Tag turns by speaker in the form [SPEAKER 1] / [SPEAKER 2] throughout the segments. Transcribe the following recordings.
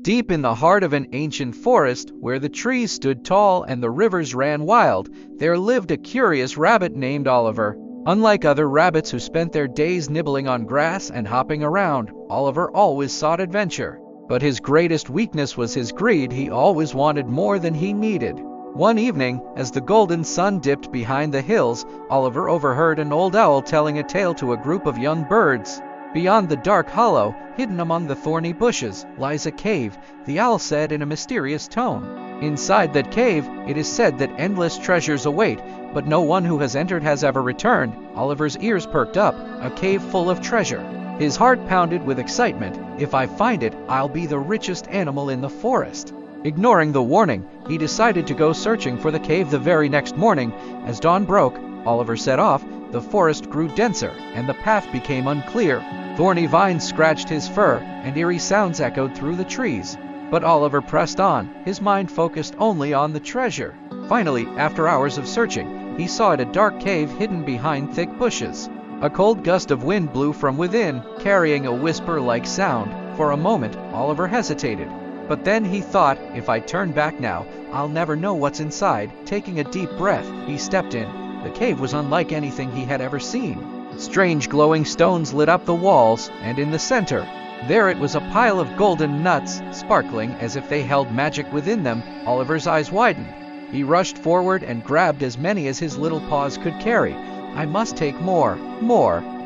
[SPEAKER 1] Deep in the heart of an ancient forest, where the trees stood tall and the rivers ran wild, there lived a curious rabbit named Oliver. Unlike other rabbits who spent their days nibbling on grass and hopping around, Oliver always sought adventure. But his greatest weakness was his greed. He always wanted more than he needed. One evening, as the golden sun dipped behind the hills, Oliver overheard an old owl telling a tale to a group of young birds. "Beyond the dark hollow, hidden among the thorny bushes, lies a cave," the owl said in a mysterious tone. "Inside that cave, it is said that endless treasures await, but no one who has entered has ever returned." Oliver's ears perked up. A cave full of treasure. His heart pounded with excitement. "If I find it, I'll be the richest animal in the forest." Ignoring the warning, he decided to go searching for the cave the very next morning. As dawn broke, Oliver set off. The forest grew denser, and the path became unclear. Thorny vines scratched his fur, and eerie sounds echoed through the trees. But Oliver pressed on, his mind focused only on the treasure. Finally, after hours of searching, he saw a dark cave hidden behind thick bushes. A cold gust of wind blew from within, carrying a whisper-like sound. For a moment, Oliver hesitated. But then he thought, "If I turn back now, I'll never know what's inside." Taking a deep breath, he stepped in. The cave was unlike anything he had ever seen. Strange glowing stones lit up the walls, and in the center, there it was, a pile of golden nuts, sparkling as if they held magic within them. Oliver's eyes widened. He rushed forward and grabbed as many as his little paws could carry. "I must take more,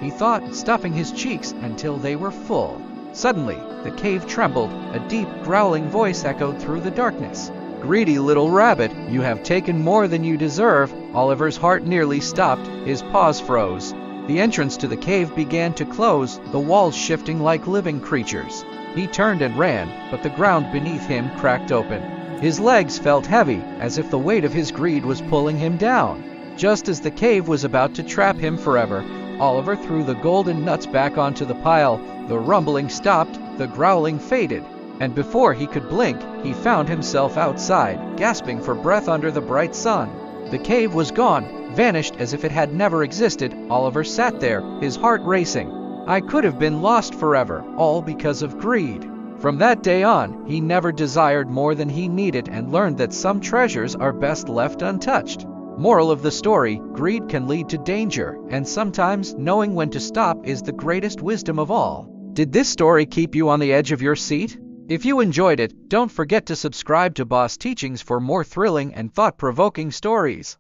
[SPEAKER 1] he thought, stuffing his cheeks until they were full. Suddenly, the cave trembled. A deep, growling voice echoed through the darkness. "Greedy little rabbit, you have taken more than you deserve." Oliver's heart nearly stopped. His paws froze. The entrance to the cave began to close, the walls shifting like living creatures. He turned and ran, but the ground beneath him cracked open. His legs felt heavy, as if the weight of his greed was pulling him down. Just as the cave was about to trap him forever, Oliver threw the golden nuts back onto the pile. The rumbling stopped, the growling faded, and before he could blink, he found himself outside, gasping for breath under the bright sun. The cave was gone, vanished as if it had never existed. Oliver sat there, his heart racing. I could have been lost forever, all because of greed. From that day on, he never desired more than he needed and learned that some treasures are best left untouched. Moral of the story: greed can lead to danger, and sometimes knowing when to stop is the greatest wisdom of all. Did this story keep you on the edge of your seat? If you enjoyed it, don't forget to subscribe to Boss Teachings for more thrilling and thought-provoking stories.